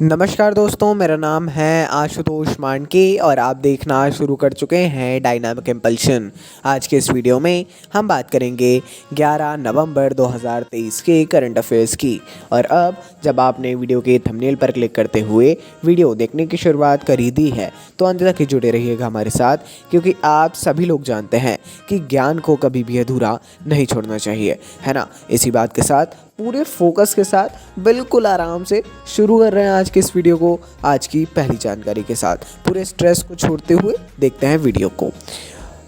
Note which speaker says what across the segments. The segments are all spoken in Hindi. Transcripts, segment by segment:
Speaker 1: नमस्कार दोस्तों, मेरा नाम है आशुतोष मांडके और आप देखना शुरू कर चुके हैं डायनामिक इम्पल्शन। आज के इस वीडियो में हम बात करेंगे 11 नवंबर 2023 के करंट अफेयर्स की। और अब जब आपने वीडियो के थंबनेल पर क्लिक करते हुए वीडियो देखने की शुरुआत कर ही दी है तो अंत तक ही जुड़े रहिएगा हमारे साथ, क्योंकि आप सभी लोग जानते हैं कि ज्ञान को कभी भी अधूरा नहीं छोड़ना चाहिए, है ना। इसी बात के साथ पूरे फोकस के साथ बिल्कुल आराम से शुरू कर रहे हैं आज के इस वीडियो को, आज की पहली जानकारी के साथ। पूरे स्ट्रेस को छोड़ते हुए देखते हैं वीडियो को।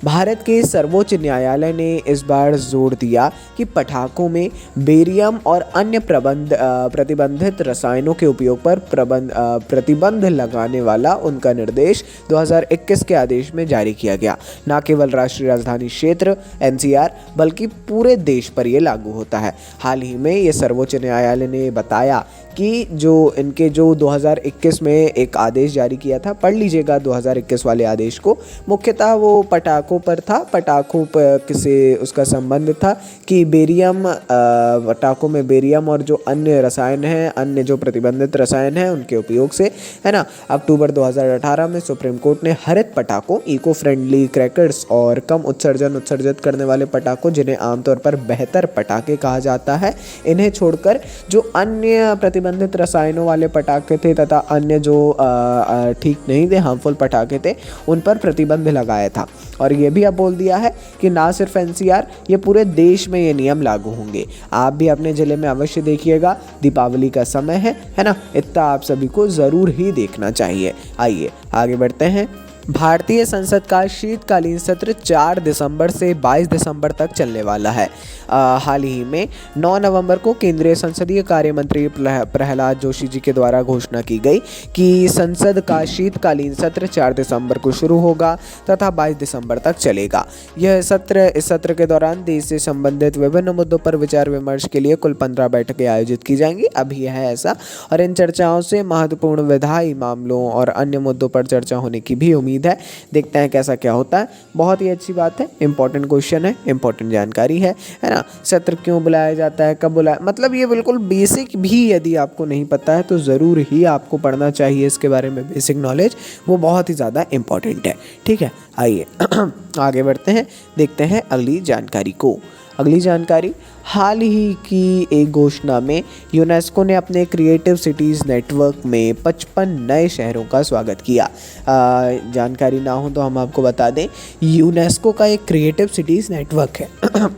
Speaker 1: भारत के सर्वोच्च न्यायालय ने इस बार जोर दिया कि पटाखों में बेरियम और अन्य प्रतिबंधित रसायनों के उपयोग पर प्रतिबंध लगाने वाला उनका निर्देश 2021 के आदेश में जारी किया गया। न केवल राष्ट्रीय राजधानी क्षेत्र NCR बल्कि पूरे देश पर यह लागू होता है। हाल ही में ये सर्वोच्च न्यायालय ने बताया कि जो 2021 में एक आदेश जारी किया था, पढ़ लीजिएगा 2021 वाले आदेश को। मुख्यतः वो पटाखों पर था, पटाखों पर से उसका संबंध था कि बेरियम, पटाखों में बेरियम और जो अन्य रसायन हैं, अन्य जो प्रतिबंधित रसायन हैं उनके उपयोग से, है ना। अक्टूबर 2018 में सुप्रीम कोर्ट ने हरित पटाखों, इको फ्रेंडली क्रैकर्स और कम उत्सर्जित करने वाले पटाखों, जिन्हें आमतौर पर बेहतर पटाखे कहा जाता है, इन्हें छोड़कर जो अन्य प्रतिबंधित रसायनों वाले पटाखे थे तथा अन्य जो ठीक नहीं थे, हार्मफुल पटाखे थे, उन पर प्रतिबंध लगाया था। और ये भी अब बोल दिया है कि ना सिर्फ NCR, ये पूरे देश में ये नियम लागू होंगे। आप भी अपने ज़िले में अवश्य देखिएगा, दीपावली का समय है ना, इतना आप सभी को ज़रूर ही देखना चाहिए। आइए आगे बढ़ते हैं। भारतीय संसद का शीतकालीन सत्र 4 दिसंबर से 22 दिसंबर तक चलने वाला है। हाल ही में 9 नवंबर को केंद्रीय संसदीय कार्य मंत्री प्रहलाद जोशी जी के द्वारा घोषणा की गई कि संसद का शीतकालीन सत्र 4 दिसंबर को शुरू होगा तथा 22 दिसंबर तक चलेगा। इस सत्र के दौरान देश से संबंधित विभिन्न मुद्दों पर विचार विमर्श के लिए कुल 15 बैठकें आयोजित की जाएंगी। अभी यह है ऐसा, और इन चर्चाओं से महत्वपूर्ण विधायी मामलों और अन्य मुद्दों पर चर्चा होने की भी उम्मीद है। देखते हैं कैसा क्या होता है। बहुत ही अच्छी बात है, इंपॉर्टेंट क्वेश्चन है, इंपॉर्टेंट जानकारी है ना। सत्र क्यों बुलाया जाता है, कब बुलाया, मतलब ये बिल्कुल बेसिक भी यदि आपको नहीं पता है तो ज़रूर ही आपको पढ़ना चाहिए इसके बारे में। बेसिक नॉलेज वो बहुत ही ज़्यादा इंपॉर्टेंट है, ठीक है। आइए आगे बढ़ते हैं, देखते हैं अगली जानकारी को। अगली जानकारी, हाल ही की एक घोषणा में यूनेस्को ने अपने क्रिएटिव सिटीज़ नेटवर्क में 55 नए शहरों का स्वागत किया। जानकारी ना हो तो हम आपको बता दें, यूनेस्को का एक क्रिएटिव सिटीज़ नेटवर्क है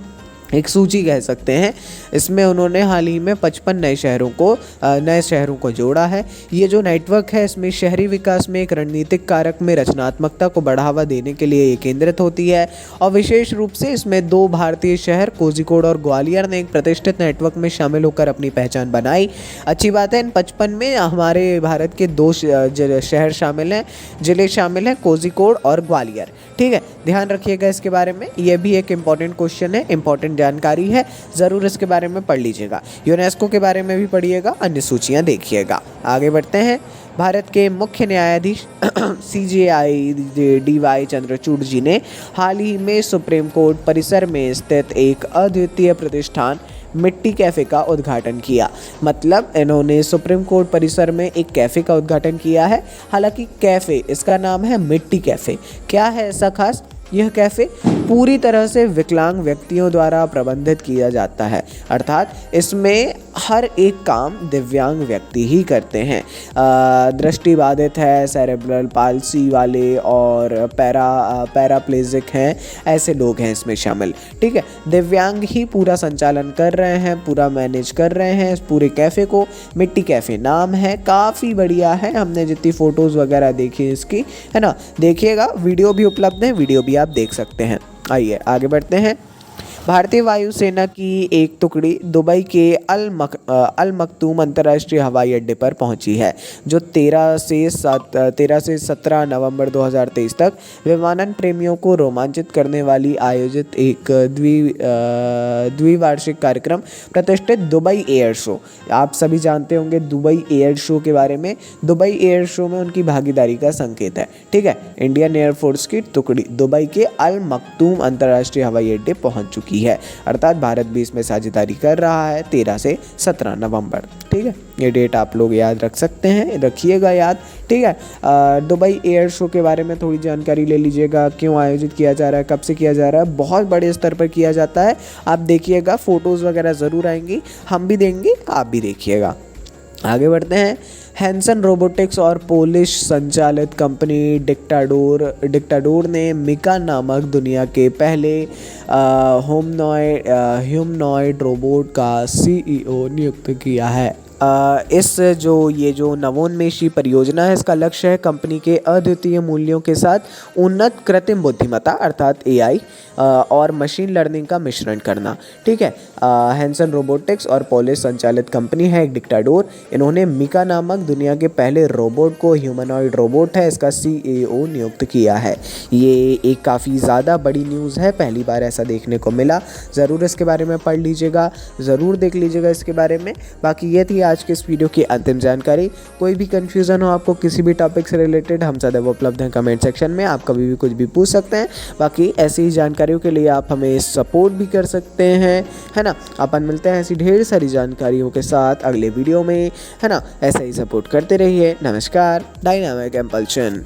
Speaker 1: एक सूची कह सकते हैं। इसमें उन्होंने हाल ही में 55 नए शहरों को जोड़ा है। ये जो नेटवर्क है, इसमें शहरी विकास में एक रणनीतिक कारक में रचनात्मकता को बढ़ावा देने के लिए ये केंद्रित होती है। और विशेष रूप से इसमें 2 भारतीय शहर कोझिकोड और ग्वालियर ने एक प्रतिष्ठित नेटवर्क में शामिल होकर अपनी पहचान बनाई। अच्छी बात है, इन 55 में हमारे भारत के 2 शहर शामिल हैं, जिले शामिल हैं, कोझिकोड और ग्वालियर, ठीक है। ध्यान रखिएगा इसके बारे में, ये भी एक इम्पॉर्टेंट क्वेश्चन है, इंपॉर्टेंट जानकारी है, ज़रूर इसके बारे में पढ़ लीजिएगा। यूनेस्को के बारे में भी पढ़िएगा, अन्य सूचियाँ देखिएगा। आगे बढ़ते हैं। भारत के मुख्य न्यायाधीश CJI DY चंद्रचूड़ जी ने हाल ही में सुप्रीम कोर्ट परिसर में स्थित एक अद्वितीय प्रतिष्ठान मिट्टी कैफ़े का उद्घाटन किया। मतलब इन्होंने सुप्रीम कोर्ट परिसर में एक कैफ़े का उद्घाटन किया है। हालांकि कैफ़े, इसका नाम है मिट्टी कैफ़े। क्या है ऐसा खास? यह कैफ़े पूरी तरह से विकलांग व्यक्तियों द्वारा प्रबंधित किया जाता है, अर्थात इसमें हर एक काम दिव्यांग व्यक्ति ही करते हैं। दृष्टिबाधित है, सेरेब्रल पाल्सी वाले और पैराप्लेजिक हैं, ऐसे लोग हैं इसमें शामिल, ठीक है। दिव्यांग ही पूरा संचालन कर रहे हैं, पूरा मैनेज कर रहे हैं इस पूरे कैफ़े को। मिट्टी कैफ़े नाम है, काफ़ी बढ़िया है। हमने जितनी फ़ोटोज़ वगैरह देखी इसकी, है ना, देखिएगा। वीडियो भी उपलब्ध है, वीडियो भी आप देख सकते हैं। आइए आगे बढ़ते हैं। भारतीय वायुसेना की एक टुकड़ी दुबई के अल मखतूम अंतर्राष्ट्रीय हवाई अड्डे पर पहुंची है, जो 13 से 17 नवंबर 2023 तक विमानन प्रेमियों को रोमांचित करने वाली आयोजित एक द्विवार्षिक कार्यक्रम प्रतिष्ठित दुबई एयर शो। आप सभी जानते होंगे दुबई एयर शो के बारे में। दुबई एयर शो में उनकी भागीदारी का संकेत है, ठीक है। इंडियन एयरफोर्स की टुकड़ी दुबई के अल मखतूम अंतर्राष्ट्रीय हवाई अड्डे पहुंच चुकी की है, अर्थात भारत भी इसमें साझेदारी कर रहा है 13 से 17 नवंबर। ठीक है, ये डेट आप लोग याद रख सकते हैं, रखिएगा याद। ठीक है, दुबई एयर शो के बारे में थोड़ी जानकारी ले लीजिएगा, क्यों आयोजित किया जा रहा है, कब से किया जा रहा है। बहुत बड़े स्तर पर किया जाता है, आप देखिएगा, फ़ोटोज़ वगैरह ज़रूर आएंगी, हम भी देंगे, आप भी देखिएगा। आगे बढ़ते हैं। हैंसन रोबोटिक्स और पोलिश संचालित कंपनी डिक्टाडोर ने मिका नामक दुनिया के पहले ह्यूमनॉइड रोबोट का CEO नियुक्त किया है। ये जो नवोन्मेषी परियोजना है, इसका लक्ष्य है कंपनी के अद्वितीय मूल्यों के साथ उन्नत कृत्रिम बुद्धिमत्ता अर्थात AI और मशीन लर्निंग का मिश्रण करना। ठीक है, हैंसन रोबोटिक्स और पोलिश संचालित कंपनी है एक डिक्टाडोर, इन्होंने मिका नामक दुनिया के पहले रोबोट को, ह्यूमनॉइड रोबोट है, इसका CEO नियुक्त किया है। ये एक काफ़ी ज़्यादा बड़ी न्यूज़ है, पहली बार ऐसा देखने को मिला। ज़रूर इसके बारे में पढ़ लीजिएगा, ज़रूर देख लीजिएगा इसके बारे में। बाकी ये थी आज के इस वीडियो की अंतिम जानकारी। कोई भी कन्फ्यूज़न हो आपको किसी भी टॉपिक से रिलेटेड, हम सदैव उपलब्ध हैं कमेंट सेक्शन में, आप कभी भी कुछ भी पूछ सकते हैं। बाकी ऐसी ही जानकारियों के लिए आप हमें सपोर्ट भी कर सकते हैं, है ना। अपन मिलते हैं ऐसी ढेर सारी जानकारियों के साथ अगले वीडियो में, है ना। ऐसा ही सपोर्ट करते रहिए। नमस्कार, डायनामिक इम्पल्शन।